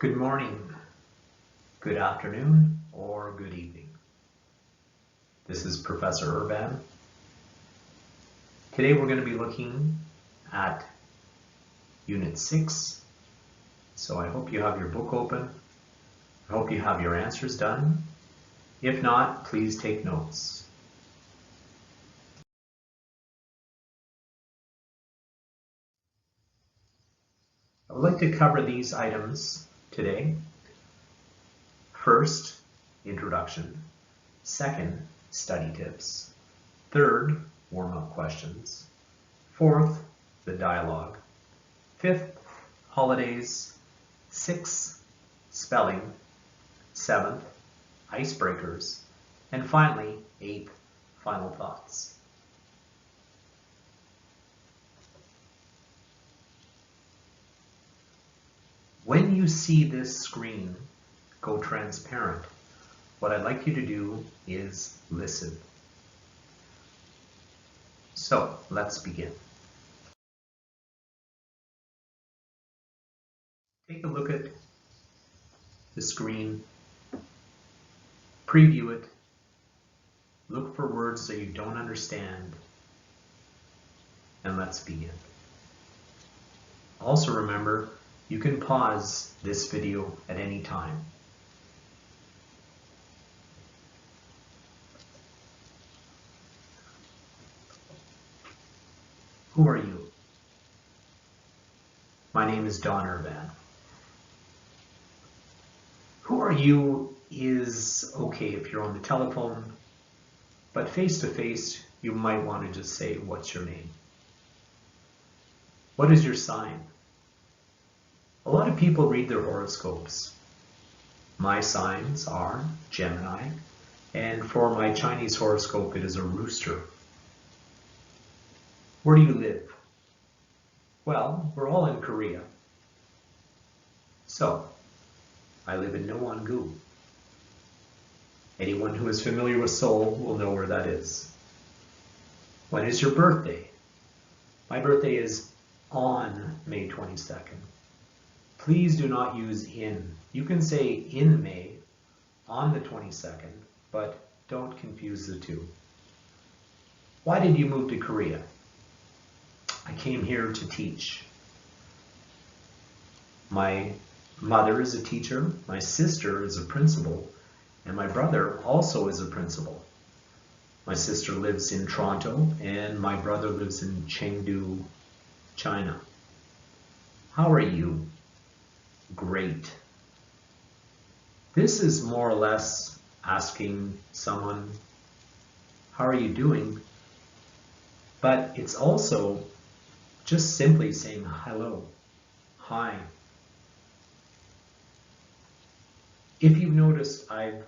Good morning, good afternoon, or good evening. This is Professor Urban. Today we're going to be looking at Unit 6. So I hope you have your book open. I hope you have your answers done. If not, please take notes. I would like to cover these items today. First, introduction. Second, study tips. Third, warm-up questions. Fourth, the dialogue. Fifth, holidays. Sixth, spelling. Seventh, icebreakers. And finally, eighth, final thoughts. When you see this screen go transparent, what I'd like you to do is listen. So let's begin. Take a look at the screen, preview it, look for words that you don't understand, and let's begin. Also remember, you can pause this video at any time. Who are you? My name is Don Urban. Who are you is okay if you're on the telephone, but face to face, you might want to just say, what's your name? What is your sign? A lot of people read their horoscopes. My signs are Gemini, and for my Chinese horoscope, it is a rooster. Where do you live? Well, we're all in Korea. So, I live in Nowon-gu. Anyone who is familiar with Seoul will know where that is. When is your birthday? My birthday is on May 22nd. Please do not use in. You can say in May, on the 22nd, but don't confuse the two. Why did you move to Korea? I came here to teach. My mother is a teacher, my sister is a principal, and my brother also is a principal. My sister lives in Toronto, and my brother lives in Chengdu, China. How are you? Great. This is more or less asking someone, how are you doing? But it's also just simply saying hello, hi. If you've noticed, I've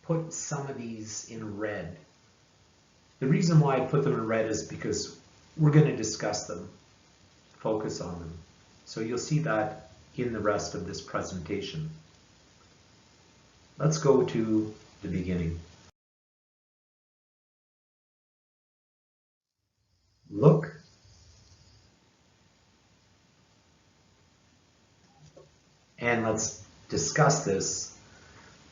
put some of these in red. The reason why I put them in red is because we're going to discuss them, focus on them. So you'll see that in the rest of this presentation. Let's go to the beginning. Look and let's discuss this.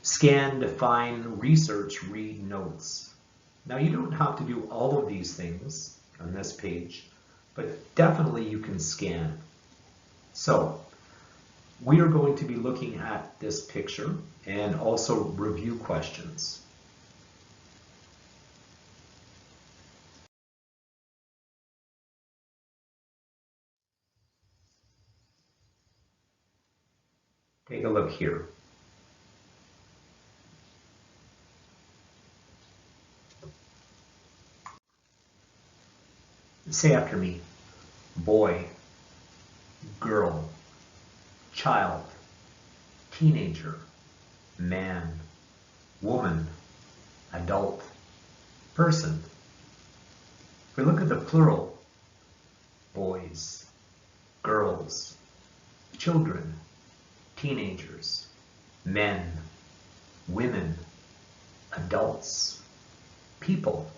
Scan, define, research, read, notes. Now you don't have to do all of these things on this page, but definitely you can scan. So we are going to be looking at this picture and also review questions. Take a look here. Say after me, boy, girl, child, teenager, man, woman, adult, person. If we look at the plural, boys, girls, children, teenagers, men, women, adults, people.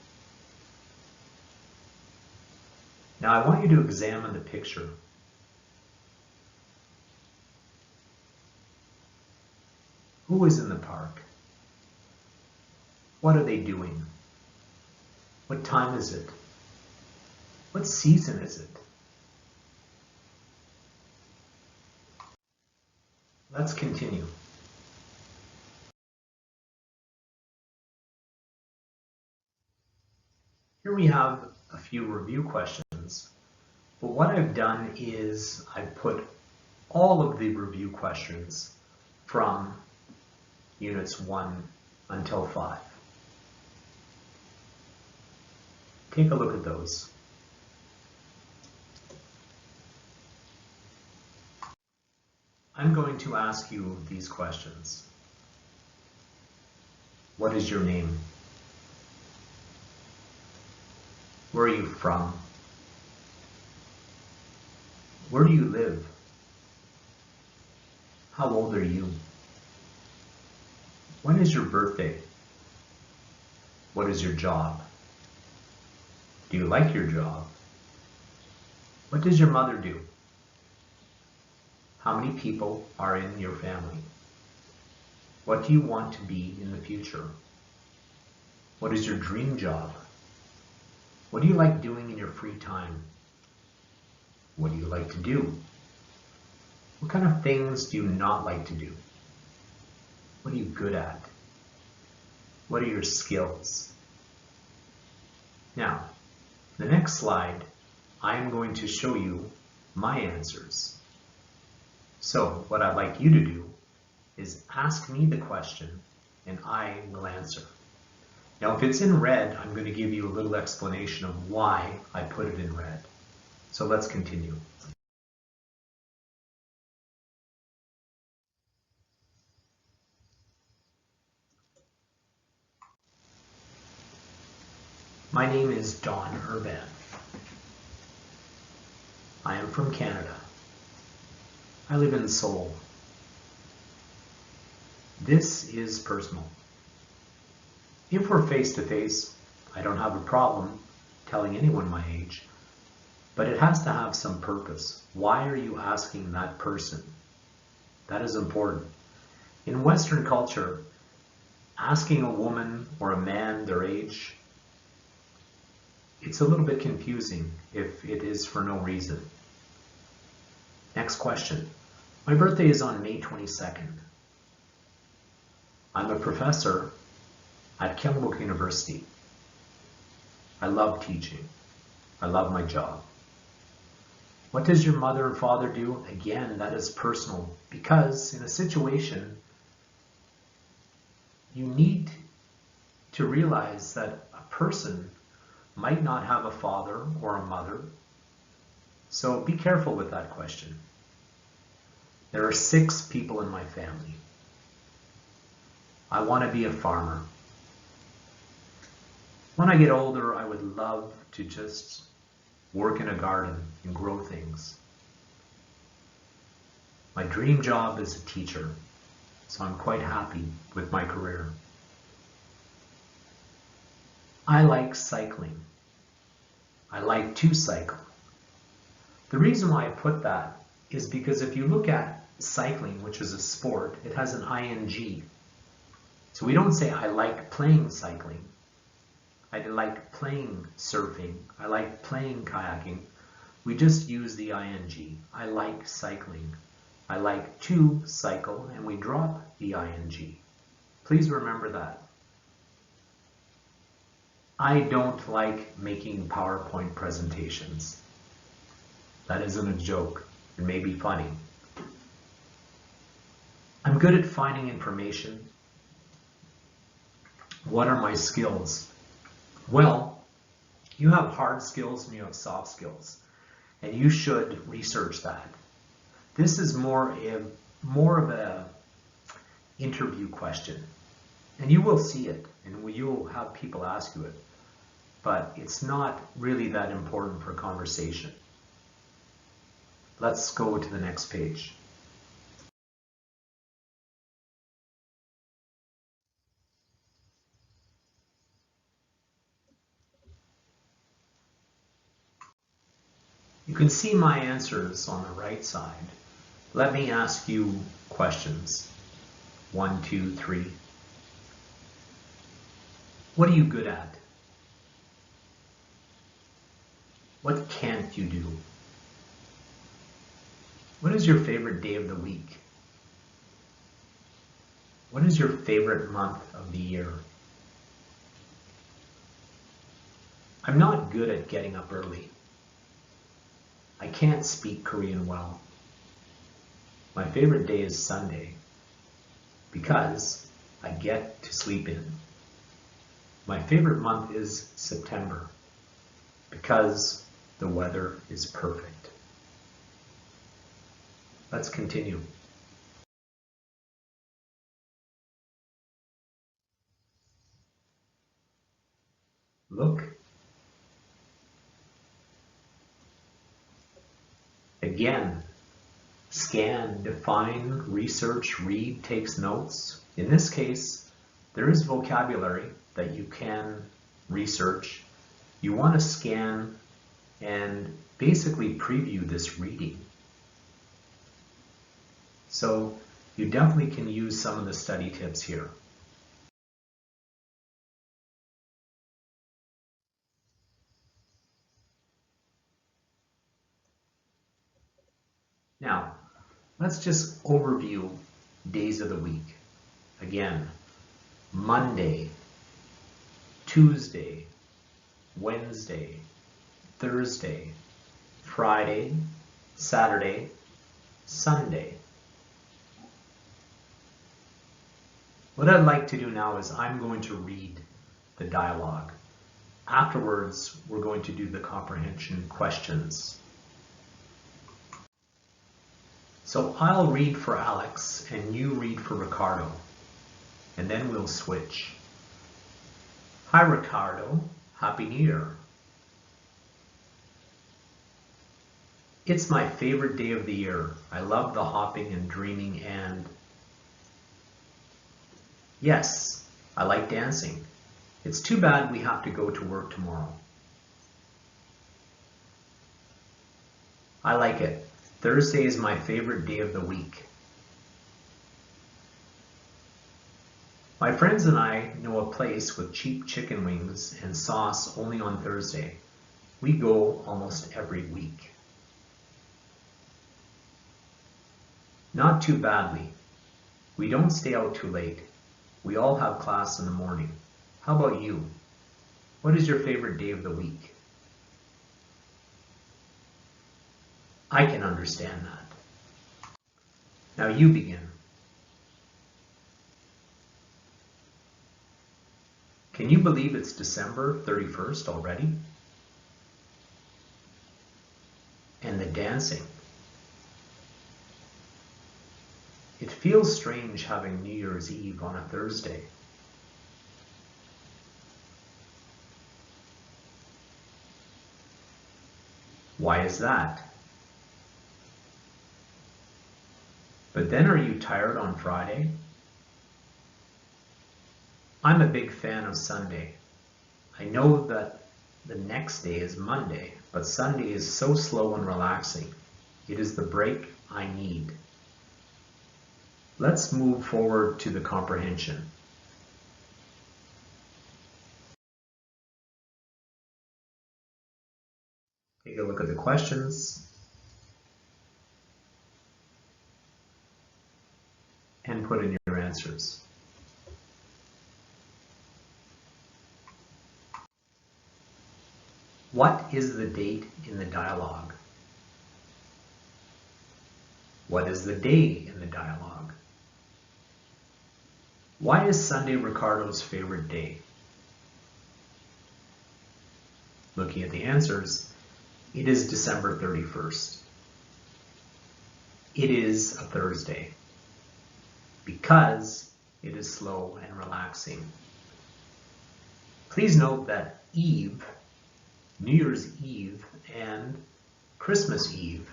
Now I want you to examine the picture. Who is in the park? What are they doing? What time is it? What season is it? Let's continue. Here we have a few review questions, but what I've done is I've put all of the review questions from units 1 until 5. Take a look at those. I'm going to ask you these questions. What is your name? Where are you from? Where do you live? How old are you? When is your birthday? What is your job? Do you like your job? What does your mother do? How many people are in your family? What do you want to be in the future? What is your dream job? What do you like doing in your free time? What do you like to do? What kind of things do you not like to do? What are you good at? What are your skills? Now, the next slide, I am going to show you my answers. So what I'd like you to do is ask me the question and I will answer. Now, if it's in red, I'm going to give you a little explanation of why I put it in red. So let's continue. My name is Don Urban. I am from Canada. I live in Seoul. This is personal. If we're face to face, I don't have a problem telling anyone my age, but it has to have some purpose. Why are you asking that person? That is important. In Western culture, asking a woman or a man their age, it's a little bit confusing if it is for no reason. Next question. My birthday is on May 22nd. I'm a professor at Kyungbuk University. I love teaching. I love my job. What does your mother and father do? Again, that is personal, because in a situation, you need to realize that a person might not have a father or a mother. So be careful with that question. There are 6 people in my family. I want to be a farmer. When I get older, I would love to just work in a garden and grow things. My dream job is a teacher, so I'm quite happy with my career. I like cycling. I like to cycle. The reason why I put that is because if you look at cycling, which is a sport, it has an ing. So we don't say I like playing cycling. I like playing surfing. I like playing kayaking. We just use the ing. I like cycling. I like to cycle, and we drop the ing. Please remember that. I don't like making PowerPoint presentations. That isn't a joke. It may be funny. I'm good at finding information. What are my skills? Well, you have hard skills and you have soft skills, and you should research that. This is more of a interview question, and you will see it, and you will have people ask you it, but it's not really that important for conversation. Let's go to the next page. You can see my answers on the right side. Let me ask you questions. 1, 2, 3. What are you good at? What can't you do? What is your favorite day of the week? What is your favorite month of the year? I'm not good at getting up early. I can't speak Korean well. My favorite day is Sunday because I get to sleep in. My favorite month is September because the weather is perfect. Let's continue. Look. Again, scan, define, research, read, takes notes. In this case, there is vocabulary that you can research. You want to scan and basically preview this reading. So you definitely can use some of the study tips here. Now, let's just overview days of the week. Again, Monday, Tuesday, Wednesday, Thursday, Friday, Saturday, Sunday. What I'd like to do now is I'm going to read the dialogue. Afterwards, we're going to do the comprehension questions. So I'll read for Alex and you read for Ricardo, and then we'll switch. Hi Ricardo, Happy New Year. It's my favorite day of the year. I love the hopping and dreaming and... Yes, I like dancing. It's too bad we have to go to work tomorrow. I like it. Thursday is my favorite day of the week. My friends and I know a place with cheap chicken wings and sauce only on Thursday. We go almost every week. Not too badly. We don't stay out too late. We all have class in the morning. How about you? What is your favorite day of the week? I can understand that. Now you begin. Can you believe it's December 31st already? And the dancing. It feels strange having New Year's Eve on a Thursday. Why is that? But then are you tired on Friday? I'm a big fan of Sunday. I know that the next day is Monday, but Sunday is so slow and relaxing. It is the break I need. Let's move forward to the comprehension. Take a look at the questions and put in your answers. What is the date in the dialogue? What is the day in the dialogue? Why is Sunday Ricardo's favorite day? Looking at the answers, it is December 31st. It is a Thursday because it is slow and relaxing. Please note that Eve, New Year's Eve, and Christmas Eve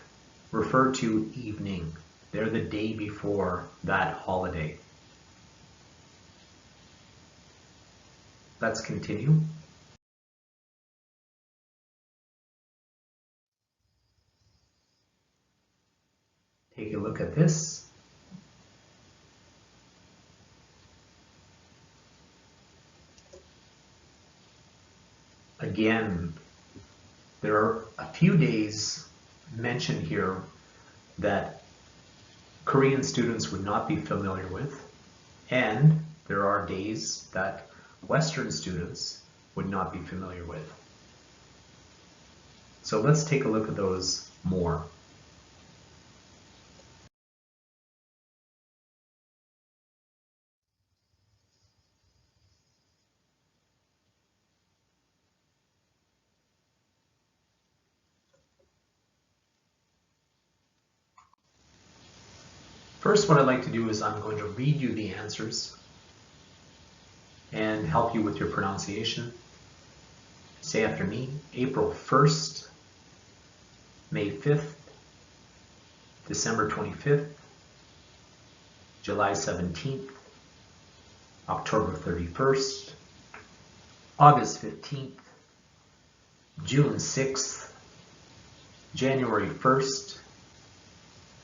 refer to evening. They're the day before that holiday. Let's continue. Take a look at this. again, there are a few days mentioned here that Korean students would not be familiar with, and there are days that Western students would not be familiar with. So let's take a look at those more. First, what I'd like to do is I'm going to read you the answers and help you with your pronunciation. Say after me: April 1st, May 5th, December 25th, July 17th, October 31st, August 15th, June 6th, January 1st,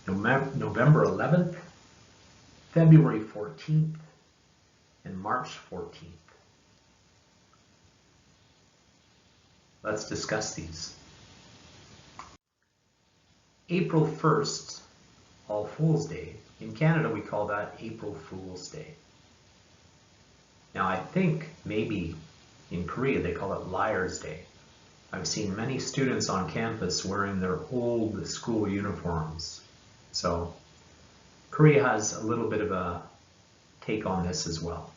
November 11th, February 14th, and March 14th. Let's discuss these. April 1st, All Fools' Day. In Canada, we call that April Fool's Day. Now, I think maybe in Korea they call it Liar's Day. I've seen many students on campus wearing their old school uniforms. So Korea has a little bit of a take on this as well.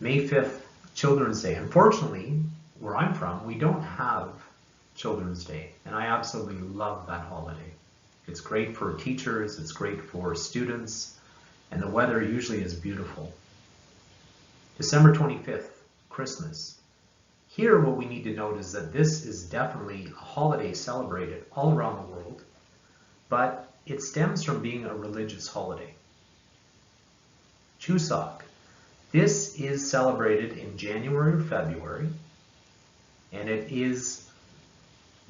May 5th, Children's Day. Unfortunately, where I'm from, we don't have Children's Day, and I absolutely love that holiday. It's great for teachers, it's great for students, and the weather usually is beautiful. December 25th, Christmas. Here, what we need to note is that this is definitely a holiday celebrated all around the world, but it stems from being a religious holiday. Chuseok. This is celebrated in January or February, and it is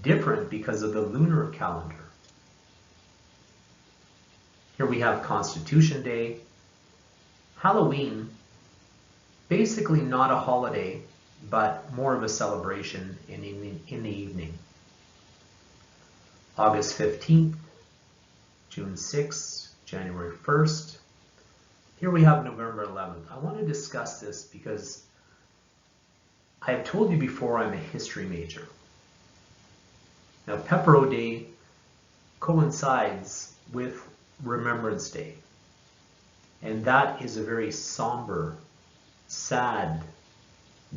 different because of the lunar calendar. Here we have Constitution Day. Halloween, basically not a holiday, but more of a celebration in the evening. August 15th, June 6th, January 1st. Here we have November 11th. I want to discuss this because I have told you before I'm a history major. Now, Pepero Day coincides with Remembrance Day, and that is a very somber, sad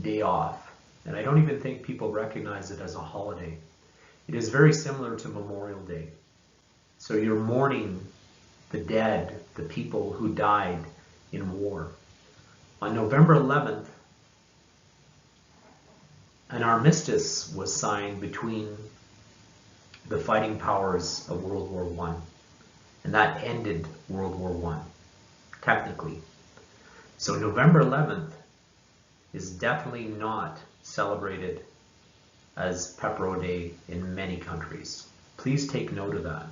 day off, and I don't even think people recognize it as a holiday. It is very similar to Memorial Day. So you're mourning the dead, the people who died in war. On November 11th, an armistice was signed between the fighting powers of World War I, and that ended World War I, technically. So November 11th is definitely not celebrated as Pepero Day in many countries. Please take note of that.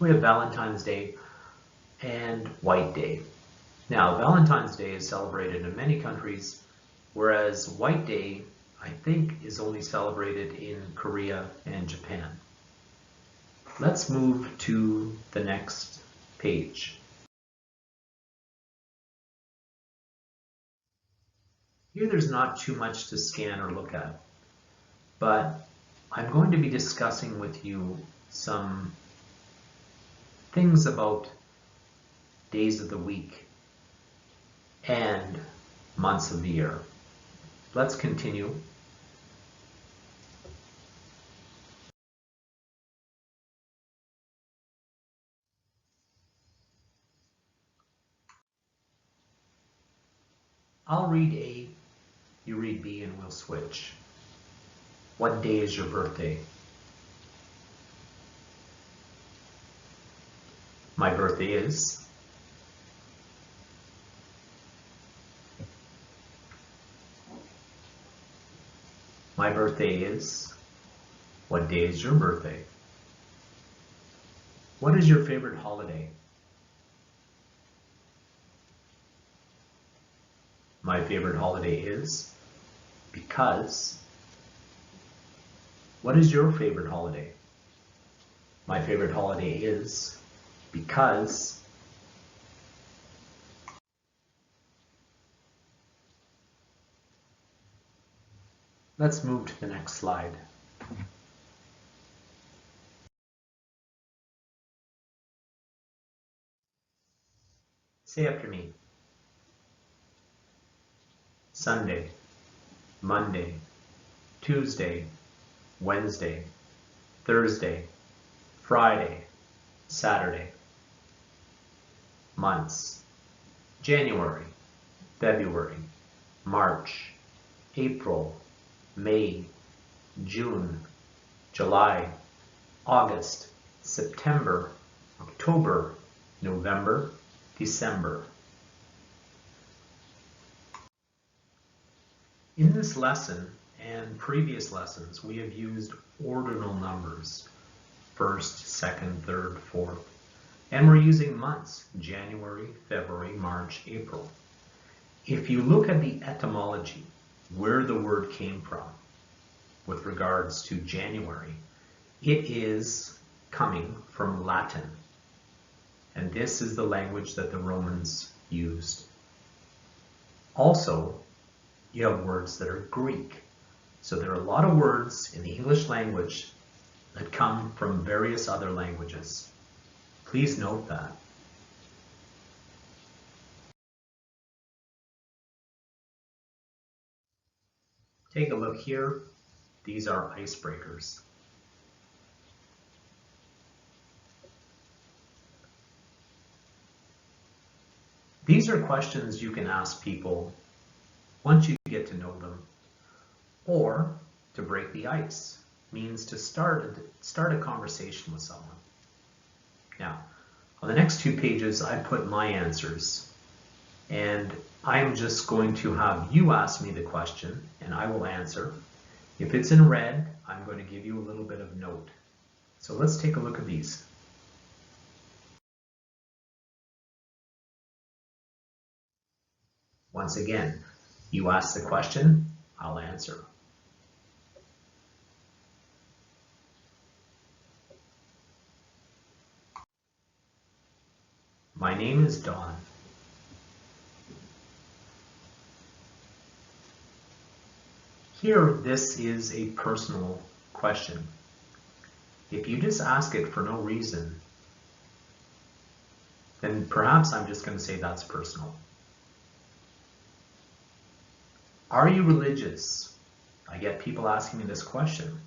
We have Valentine's Day and White Day. Now, Valentine's Day is celebrated in many countries, whereas White Day, I think, is only celebrated in Korea and Japan. Let's move to the next page. Here there's not too much to scan or look at, but I'm going to be discussing with you some things about days of the week and months of the year. Let's continue. I'll read A, you read B, and we'll switch. What day is your birthday? My birthday is. My birthday is. What day is your birthday? What is your favorite holiday? My favorite holiday is. because. What is your favorite holiday? My favorite holiday is because. Let's move to the next slide. Say after me. Sunday, Monday, Tuesday, Wednesday, Thursday, Friday, Saturday. Months: January, February, March, April, May, June, July, August, September, October, November, December. In this lesson and previous lessons, we have used ordinal numbers, first, second, third, fourth, and we're using months, January, February, March, April. If you look at the etymology, where the word came from with regards to January, it is coming from Latin. And this is the language that the Romans used. Also, you have words that are Greek. So there are a lot of words in the English language that come from various other languages. Please note that. Take a look here. These are icebreakers. These are questions you can ask people once you get to know them, or to break the ice, means to start a conversation with someone. Now, on the next 2 pages, I put my answers, and I'm just going to have you ask me the question, and I will answer. If it's in red, I'm going to give you a little bit of note. So let's take a look at these. Once again, you ask the question, I'll answer. My name is Don. Here, this is a personal question. If you just ask it for no reason, then perhaps I'm just going to say that's personal. Are you religious? I get people asking me this question.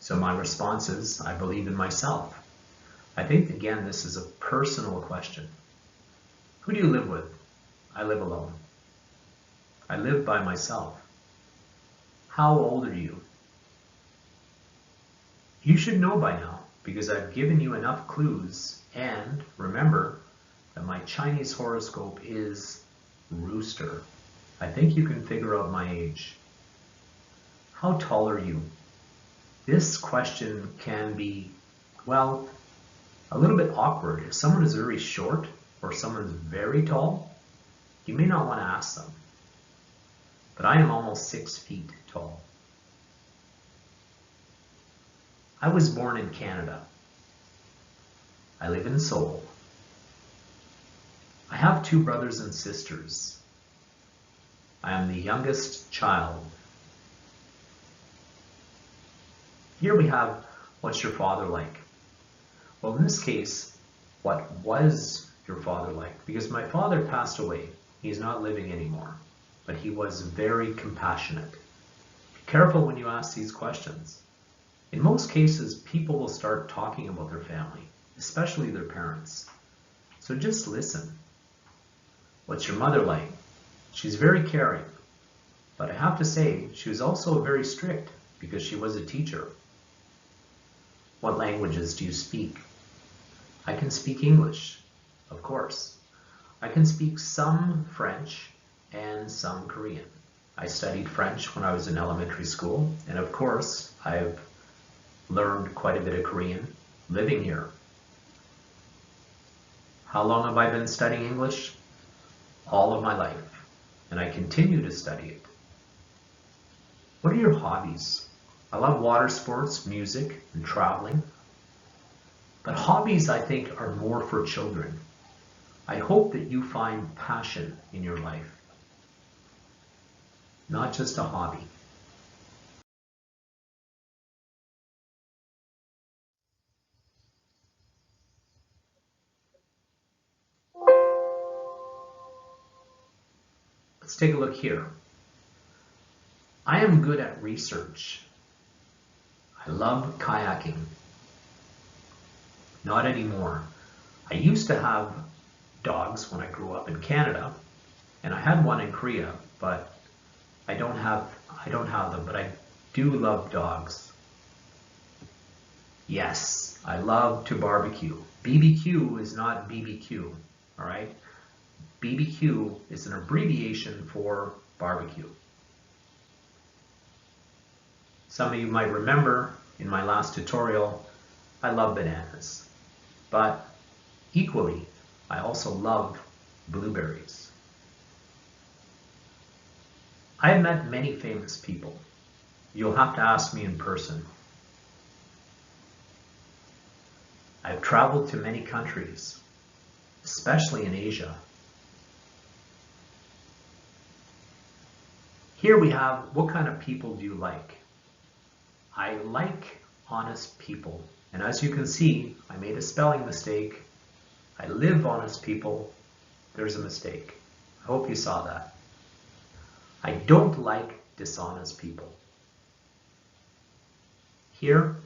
So my response is, I believe in myself. I think, again, this is a personal question. Who do you live with? I live alone. I live by myself. How old are you? You should know by now, because I've given you enough clues, and remember that my Chinese horoscope is Rooster. I think you can figure out my age. How tall are you? This question can be, well, a little bit awkward. If someone is very short or someone's very tall, you may not want to ask them. But I am almost 6 feet tall. I was born in Canada. I live in Seoul. I have 2 brothers and sisters. I am the youngest child. Here we have, what's your father like? Well, in this case, what was your father like? Because my father passed away. He's not living anymore, but he was very compassionate. Be careful when you ask these questions. In most cases, people will start talking about their family, especially their parents. So just listen. What's your mother like? She's very caring, but I have to say, she was also very strict because she was a teacher. What languages do you speak? I can speak English, of course. I can speak some French and some Korean. I studied French when I was in elementary school, and of course, I've learned quite a bit of Korean living here. How long have I been studying English? All of my life. and I continue to study it. What are your hobbies? I love water sports, music, and traveling. But hobbies, I think, are more for children. I hope that you find passion in your life, not just a hobby. Let's take a look here. I am good at research. I love kayaking. Not anymore. I used to have dogs when I grew up in Canada, and I had one in Korea, but I don't have them, but I do love dogs. Yes, I love to barbecue. BBQ is not BBQ, all right? BBQ is an abbreviation for barbecue. Some of you might remember in my last tutorial, I love bananas, but equally, I also love blueberries. I have met many famous people. You'll have to ask me in person. I've traveled to many countries, especially in Asia. Here we have, what kind of people do you like? I like honest people. And as you can see, I made a spelling mistake. I live honest people. There's a mistake. I hope you saw that. I don't like dishonest people. Here,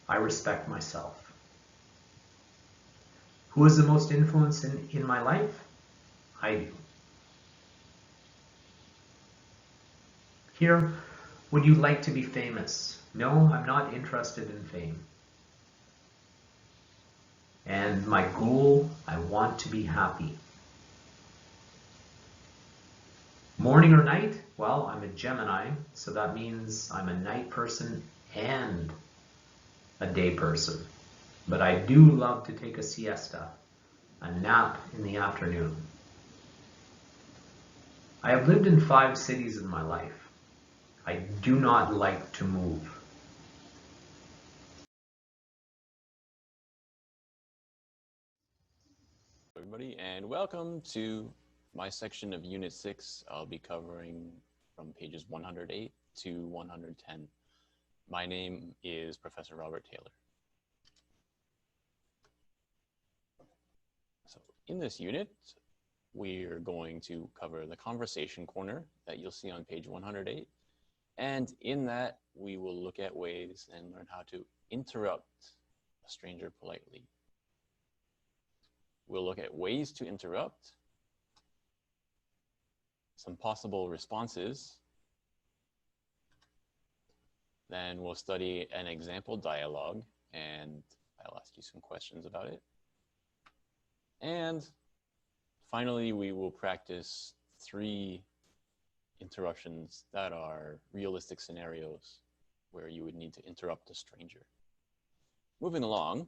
I respect myself. Who is the most influence in my life? I do. Here, would you like to be famous? No, I'm not interested in fame. And my goal, I want to be happy. Morning or night? Well, I'm a Gemini, so that means I'm a night person and a day person. But I do love to take a siesta, a nap in the afternoon. I have lived in 5 cities in my life. I do not like to move. Everybody, and welcome to my section of Unit 6. I'll be covering from pages 108 to 110. My name is Professor Robert Taylor. So in this unit, we're going to cover the conversation corner that you'll see on page 108. And in that, we will look at ways and learn how to interrupt a stranger politely. We'll look at ways to interrupt, some possible responses. Then we'll study an example dialogue, and I'll ask you some questions about it. And finally, we will practice 3 interruptions that are realistic scenarios where you would need to interrupt a stranger. Moving along,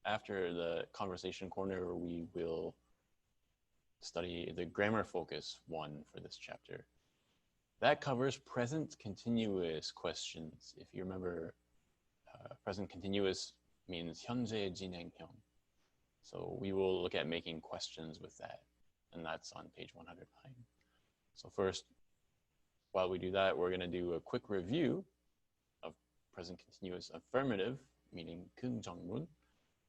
after the conversation corner, we will study the grammar focus 1 for this chapter. That covers present continuous questions. If you remember, present continuous means 현재 진행형. So we will look at making questions with that, and that's on page 109. So first, while we do that, we're going to do a quick review of present continuous affirmative, meaning 긍정문,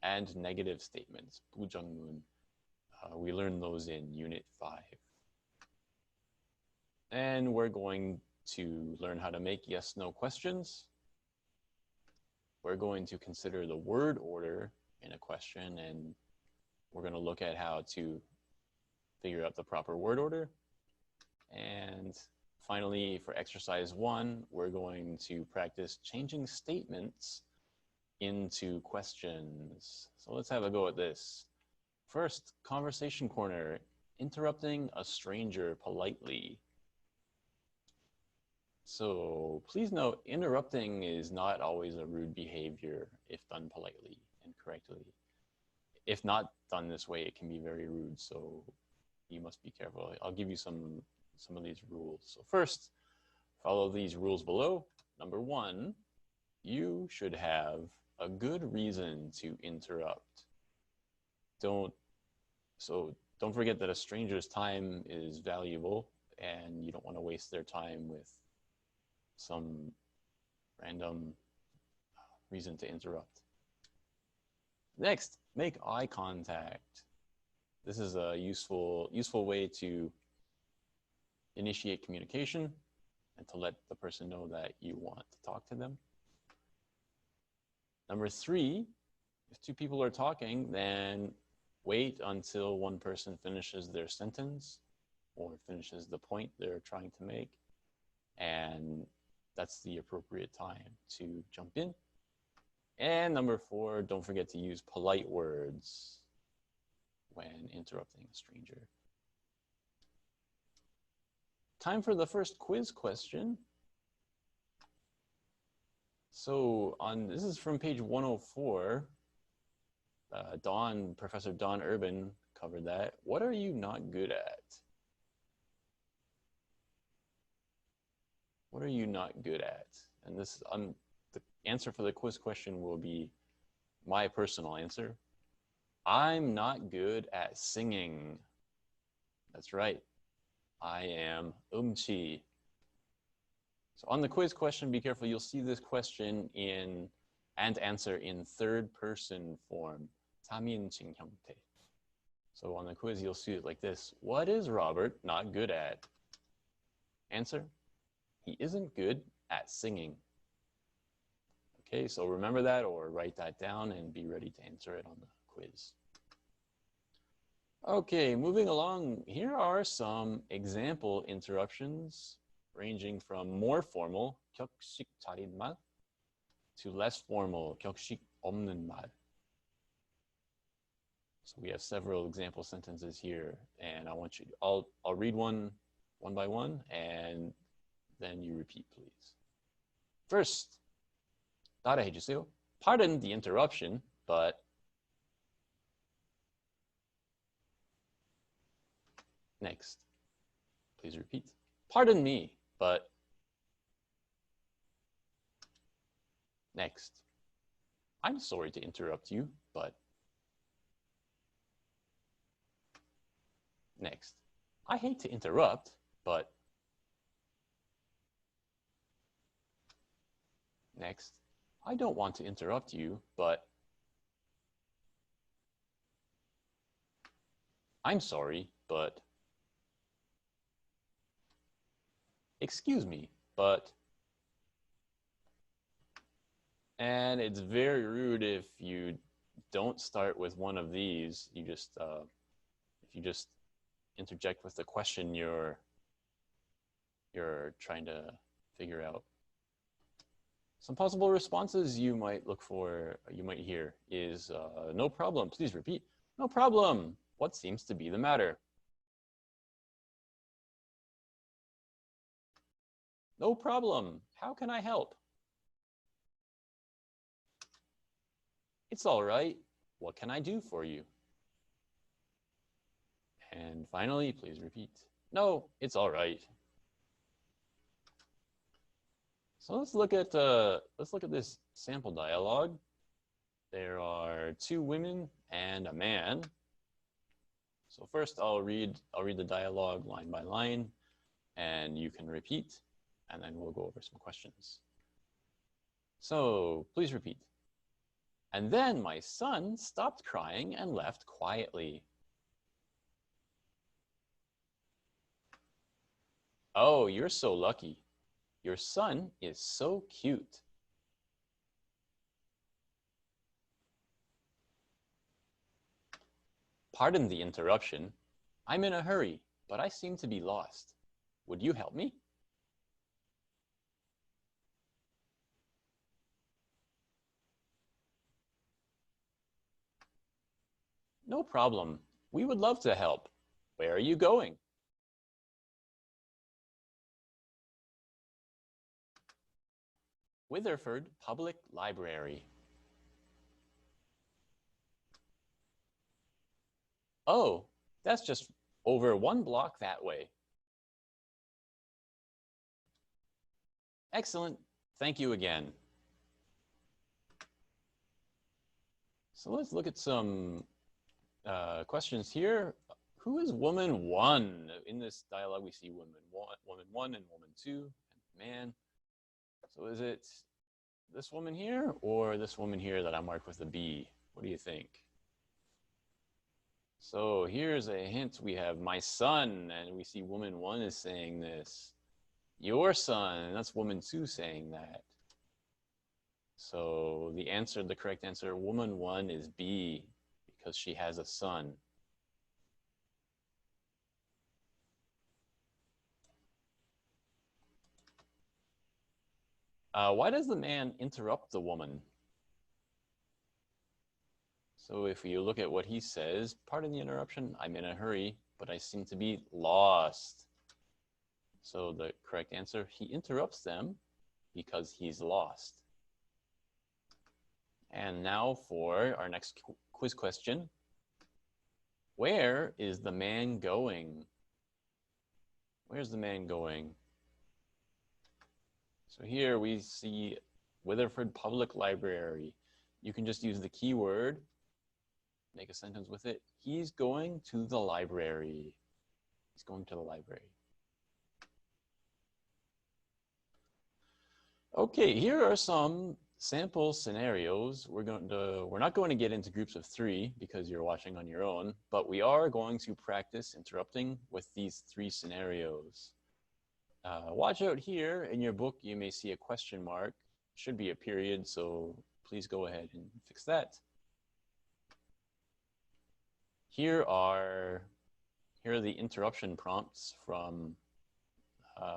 and negative statements, 부정문. We learned those in Unit 5. And we're going to learn how to make yes-no questions. We're going to consider the word order in a question, and we're going to look at how to figure out the proper word order. And finally, for exercise 1, we're going to practice changing statements into questions. So let's have a go at this. First, conversation corner, interrupting a stranger politely. So please note, interrupting is not always a rude behavior if done politely and correctly. If not done this way, it can be very rude, so you must be careful. I'll give you some some of these rules. So first, follow these rules below. Number 1, you should have a good reason to interrupt. Don't forget that a stranger's time is valuable, and you don't want to waste their time with some random reason to interrupt. Next, make eye contact. This is a useful way to initiate communication and to let the person know that you want to talk to them. Number 3, if 2 people are talking, then wait until one person finishes their sentence or finishes the point they're trying to make, and that's the appropriate time to jump in. And number 4, don't forget to use polite words when interrupting a stranger. Time for the first quiz question. So this is from page 104. Professor Don Urban covered that. What are you not good at? What are you not good at? And this, the answer for the quiz question will be my personal answer. I'm not good at singing. That's right. I am 음치. So on the quiz question, be careful. You'll see this question and answer in third person form. 3인칭 형태. So on the quiz, you'll see it like this. What is Robert not good at? Answer, he isn't good at singing. Okay, so remember that or write that down and be ready to answer it on the quiz. Okay, moving along, here are some example interruptions ranging from more formal, 격식 차린 말, to less formal, 격식 없는 말. So we have several example sentences here, and I'll read one by one, and then you repeat, please. First, 따라해 주세요. Pardon the interruption, but next, please repeat. Pardon me, but next. I'm sorry to interrupt you, but next. I hate to interrupt, but next. I don't want to interrupt you, but I'm sorry, but excuse me, but. And it's very rude if you don't start with one of these. You just, if you just interject with the question you're trying to figure out. Some possible responses you might hear is, no problem, please repeat. No problem, what seems to be the matter? No problem, how can I help? It's all right, what can I do for you? And finally, please repeat. No, it's all right. So let's look at this sample dialogue. There are 2 women and a man. So first, I'll read the dialogue line by line, and you can repeat, and then we'll go over some questions. So please repeat. And then my son stopped crying and left quietly. Oh, you're so lucky. Your son is so cute. Pardon the interruption. I'm in a hurry, but I seem to be lost. Would you help me? No problem. We would love to help. Where are you going? Witherford Public Library. Oh, that's just over 1 block that way. Excellent. Thank you again. So let's look at some questions here. Who is woman one? In this dialogue, we see woman one and woman two, and man. So is it this woman here or this woman here that I marked with a B? What do you think? So here's a hint. We have my son, and we see woman one is saying this. Your son, and that's woman two saying that. So the correct answer, woman one is B, because she has a son. Why does the man interrupt the woman? So if you look at what he says, pardon the interruption, I'm in a hurry, but I seem to be lost. So the correct answer, he interrupts them because he's lost. And now for our next quiz question. Where is the man going? Where's the man going? So here we see Weatherford Public Library. You can just use the keyword, make a sentence with it. He's going to the library. He's going to the library. Okay, here are some sample scenarios. We're not going to get into groups of 3 because you're watching on your own, but we are going to practice interrupting with these 3 scenarios. Watch out here in your book, you may see a question mark. It should be a period, so please go ahead and fix that. Here are the interruption prompts from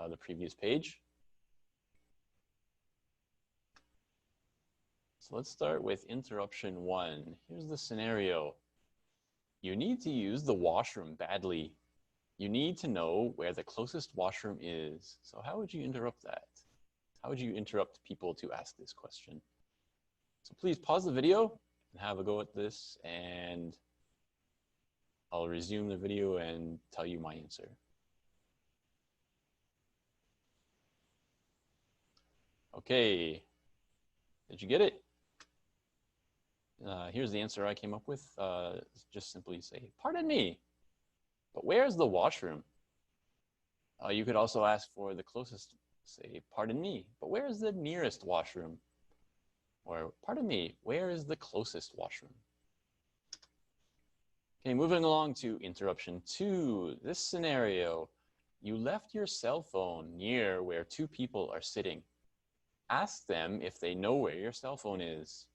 the previous page. So let's start with interruption 1. Here's the scenario. You need to use the washroom badly. You need to know where the closest washroom is. So how would you interrupt that? How would you interrupt people to ask this question? So please pause the video and have a go at this, and I'll resume the video and tell you my answer. Okay, did you get it? Here's the answer I came up with. Just simply say, pardon me, but where's the washroom? You could also ask for the closest, say, pardon me, but where is the nearest washroom? Or, pardon me, where is the closest washroom? Okay, moving along to interruption 2. This scenario, you left your cell phone near where 2 people are sitting. Ask them if they know where your cell phone is.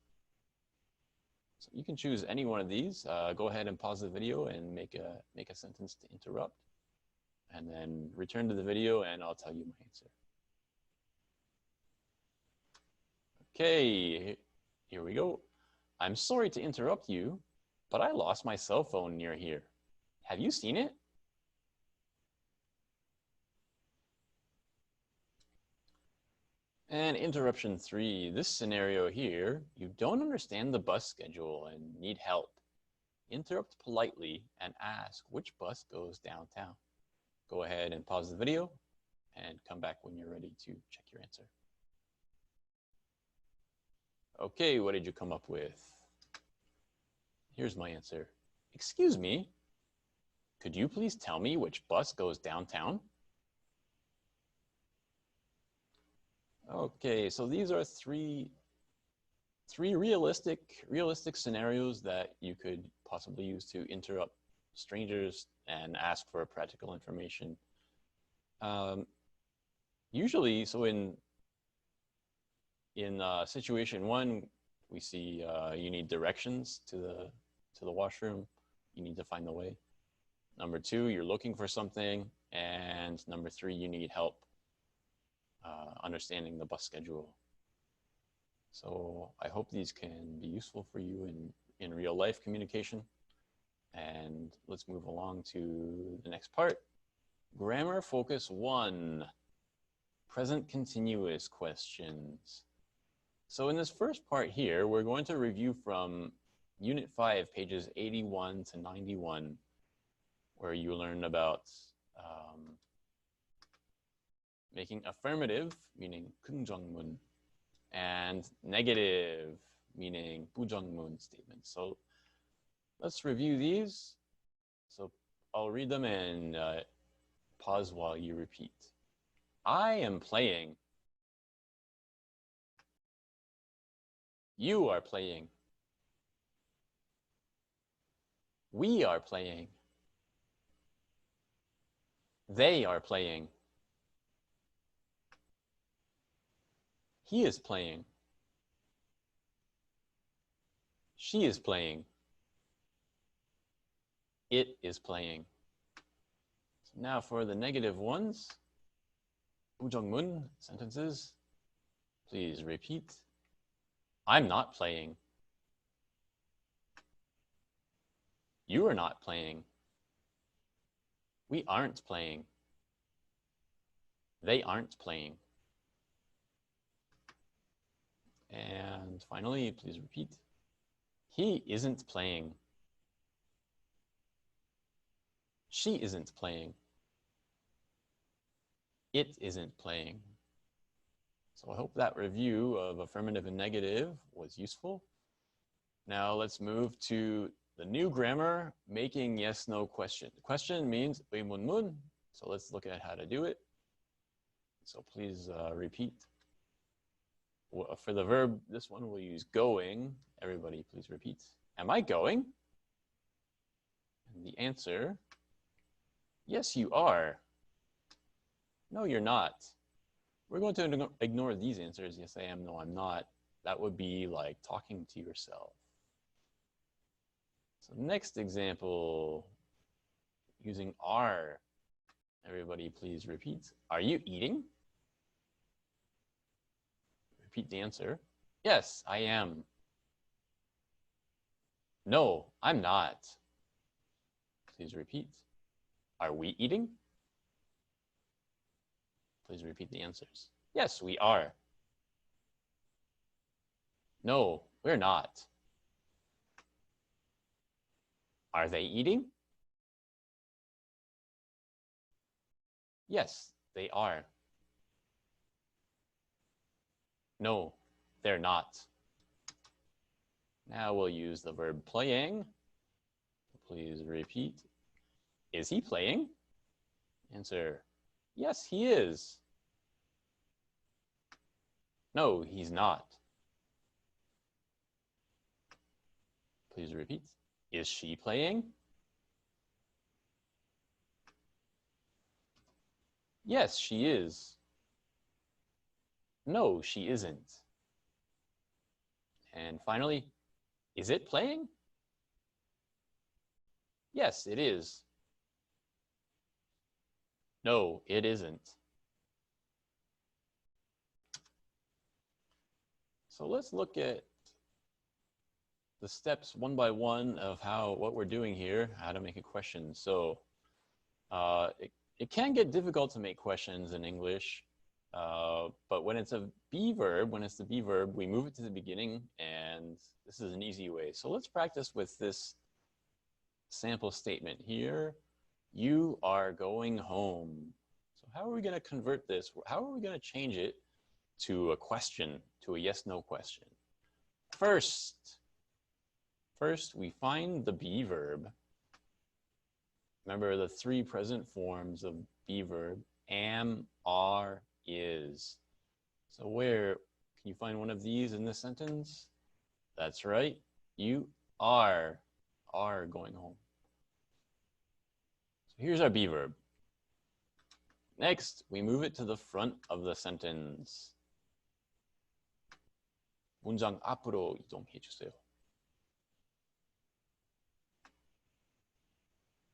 So you can choose any one of these. Go ahead and pause the video and make a sentence to interrupt. And then return to the video and I'll tell you my answer. Okay, here we go. I'm sorry to interrupt you, but I lost my cell phone near here. Have you seen it? And interruption 3, this scenario here, you don't understand the bus schedule and need help. Interrupt politely and ask which bus goes downtown. Go ahead and pause the video and come back when you're ready to check your answer. Okay, what did you come up with? Here's my answer. Excuse me, could you please tell me which bus goes downtown? Okay, so these are three realistic scenarios that you could possibly use to interrupt strangers and ask for practical information. Usually, so in situation 1, we see you need directions to the washroom. You need to find the way. Number 2, you're looking for something, and number 3, you need help understanding the bus schedule. So I hope these can be useful for you in real life communication. And let's move along to the next part. Grammar focus 1, present continuous questions. So in this first part here, we're going to review from Unit 5, pages 81 to 91, where you learn about making affirmative, meaning 긍정문, and negative, meaning 부정문 statements. So let's review these. So I'll read them and pause while you repeat. I am playing. You are playing. We are playing. They are playing. He is playing. She is playing. It is playing. So now for the negative ones, 부정문 sentences, please repeat. I'm not playing. You are not playing. We aren't playing. They aren't playing. And finally, please repeat. He isn't playing. She isn't playing. It isn't playing. So I hope that review of affirmative and negative was useful. Now let's move to the new grammar, making yes-no question. Question means 의문문, so let's look at how to do it. So please repeat. For the verb, this one we'll use going. Everybody please repeat. Am I going? And the answer, yes, you are. No, you're not. We're going to ignore these answers. Yes, I am. No, I'm not. That would be like talking to yourself. So next example, using are. Everybody please repeat. Are you eating? Repeat the answer. Yes, I am. No, I'm not. Please repeat. Are we eating? Please repeat the answers. Yes, we are. No, we're not. Are they eating? Yes, they are. No, they're not. Now we'll use the verb playing. Please repeat. Is he playing? Answer, yes, he is. No, he's not. Please repeat. Is she playing? Yes, she is. No, she isn't. And finally, is it playing? Yes, it is. No, it isn't. So let's look at the steps one by one of what we're doing here, how to make a question. So it can get difficult to make questions in English, but when it's a be verb, we move it to the beginning, and this is an easy way. So let's practice with this sample statement here. You are going home. So how are we going to convert this? How are we going to change it to a question, to a yes-no question? First, we find the be verb. Remember the three present forms of be verb: am, are, is. So where can you find one of these in this sentence? That's right. You are going home. So here's our be verb. Next, we move it to the front of the sentence. 문장 앞으로 이동해 주세요.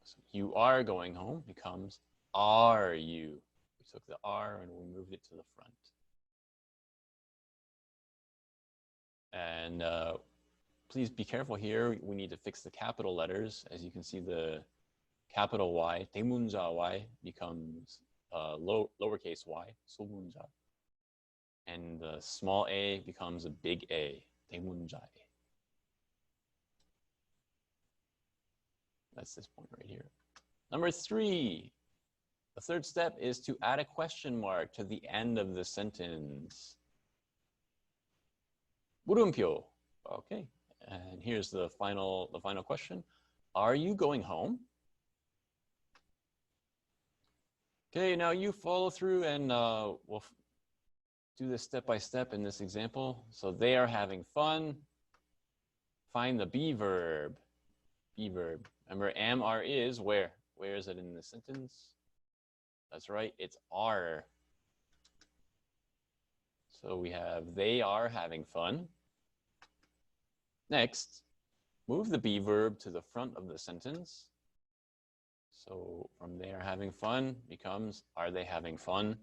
So you are going home becomes are you. We took the are and we moved it to the front. And please be careful here. We need to fix the capital letters. As you can see, the capital Y, 대문자 Y, becomes lowercase y, 소문자. And the small a becomes a big A, 대문자 A. That's this point right here. Number 3, The third step is to add a question mark to the end of the sentence. 물음표. Okay. And here's the final question. Are you going home? Okay, now you follow through and we'll do this step by step in this example. So they are having fun. Find the be verb. Be verb. Remember, am, are, is, where? Where is it in the sentence? That's right, it's are. So we have they are having fun. Next, move the be verb to the front of the sentence. So from they are having fun becomes are they having fun?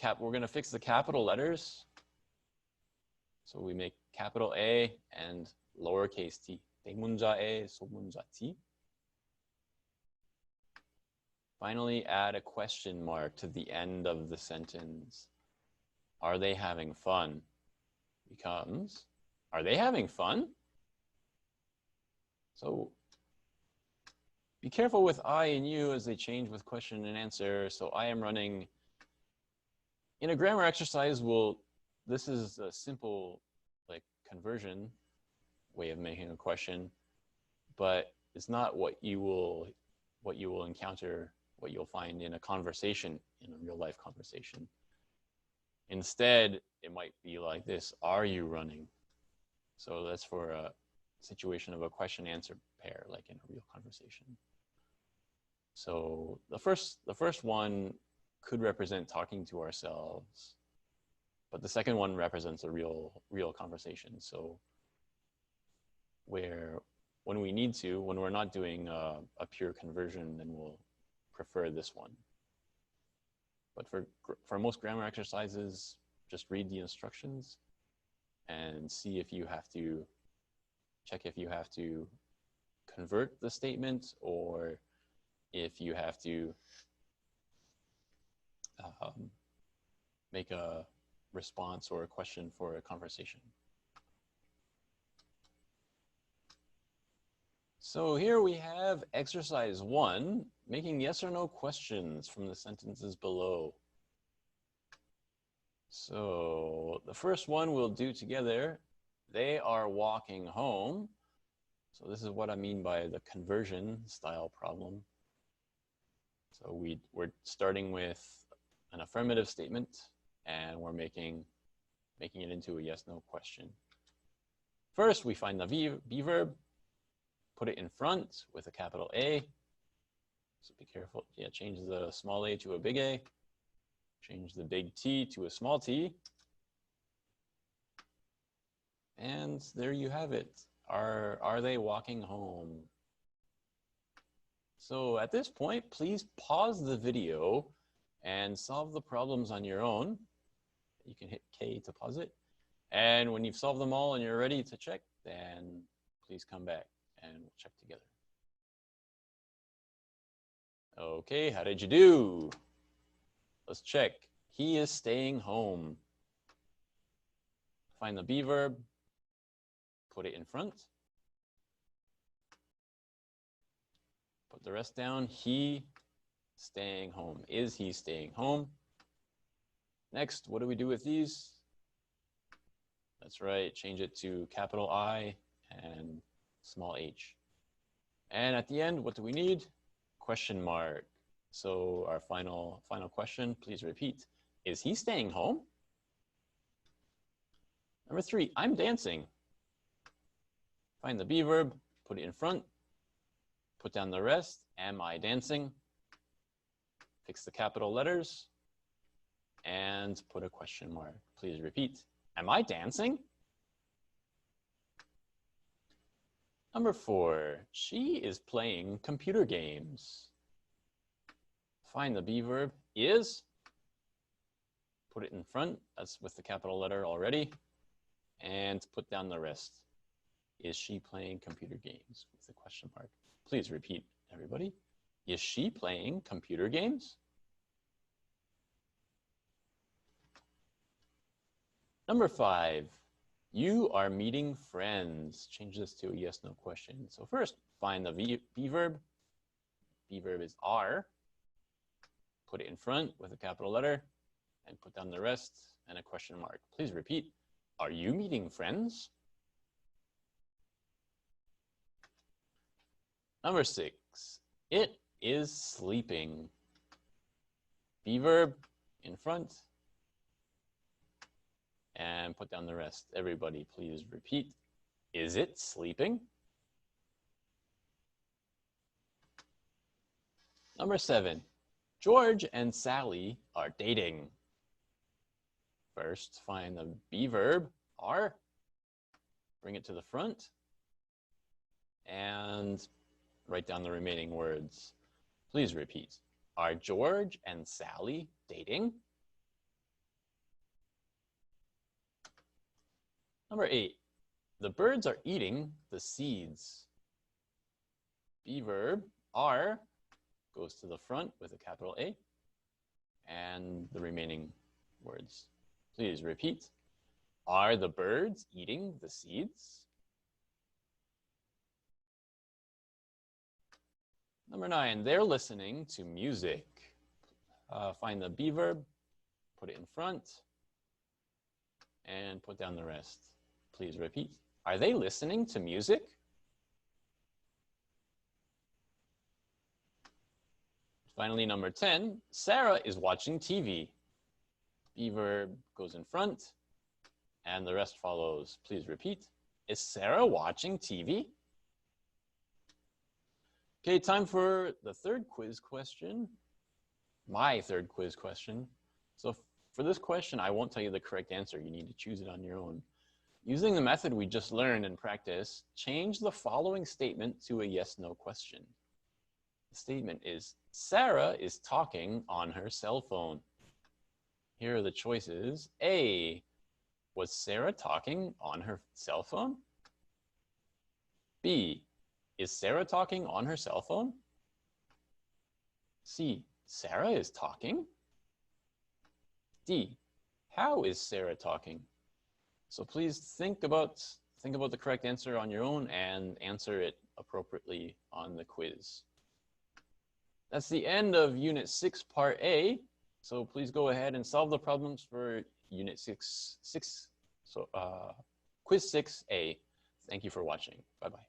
We're going to fix the capital letters. So we make capital A and lowercase t. 대문자 A, 소문자 T. Finally, add a question mark to the end of the sentence. Are they having fun? Becomes, are they having fun? So be careful with I and you as they change with question and answer. So I am running. In a grammar exercise, this is a simple like conversion way of making a question, but it's not what you will encounter, what you'll find in a conversation, in a real life conversation. Instead, it might be like this: are you running? So that's for a situation of a question answer pair, like in a real conversation. So the first one could represent talking to ourselves, but the second one represents a real conversation. So when we need to, when we're not doing a pure conversion, then we'll prefer this one. But for most grammar exercises, just read the instructions and see if you have to, check if you have to convert the statement or if you have to make a response or a question for a conversation. So here we have exercise 1, making yes or no questions from the sentences below. So the first one we'll do together. They are walking home. So this is what I mean by the conversion style problem. So we're starting with an affirmative statement and we're making it into a yes/no question. First, we find the be verb, put it in front with a capital A. So be careful. Yeah, change the small a to a big A. Change the big T to a small t. And there you have it. Are they walking home? So at this point, please pause the video and solve the problems on your own. You can hit K to pause it. And when you've solved them all and you're ready to check, then please come back and we'll check together. Okay, how did you do? Let's check. He is staying home. Find the be verb, put it in front. Put the rest down. He staying home. Is he staying home? Next, what do we do with these? That's right, change it to capital I and small h. And at the end, what do we need? Question mark. So our final question, please repeat. Is he staying home? Number 3, I'm dancing. Find the be verb, put it in front, put down the rest. Am I dancing? Fix the capital letters and put a question mark. Please repeat. Am I dancing? Number 4, she is playing computer games. Find the be verb, is. Put it in front, that's with the capital letter already, and put down the rest. Is she playing computer games with the question mark? Please repeat, everybody. Is she playing computer games? Number 5, you are meeting friends. Change this to a yes/no question. So first, find the be verb, be verb is are. Put it in front with a capital letter and put down the rest and a question mark. Please repeat. Are you meeting friends? Number 6. It is sleeping. Be verb in front and put down the rest. Everybody, please repeat. Is it sleeping? Number 7. George and Sally are dating. First, find the be verb, are. Bring it to the front. And write down the remaining words. Please repeat. Are George and Sally dating? Number 8. The birds are eating the seeds. Be verb, are, goes to the front with a capital A, and the remaining words. Please repeat. Are the birds eating the seeds? Number 9, they're listening to music. Find the be verb, put it in front, and put down the rest. Please repeat. Are they listening to music? Finally, number 10, Sarah is watching TV. Be verb goes in front, and the rest follows. Please repeat. Is Sarah watching TV? Okay, time for the third quiz question. My third quiz question. So for this question, I won't tell you the correct answer. You need to choose it on your own. Using the method we just learned in practice, change the following statement to a yes/no question. The statement is, Sarah is talking on her cell phone. Here are the choices. A, was Sarah talking on her cell phone? B, is Sarah talking on her cell phone? C, Sarah is talking? D, how is Sarah talking? So please think about the correct answer on your own and answer it appropriately on the quiz. That's the end of Unit 6, Part A. So please go ahead and solve the problems for Unit 6, Quiz 6A. Thank you for watching. Bye-bye.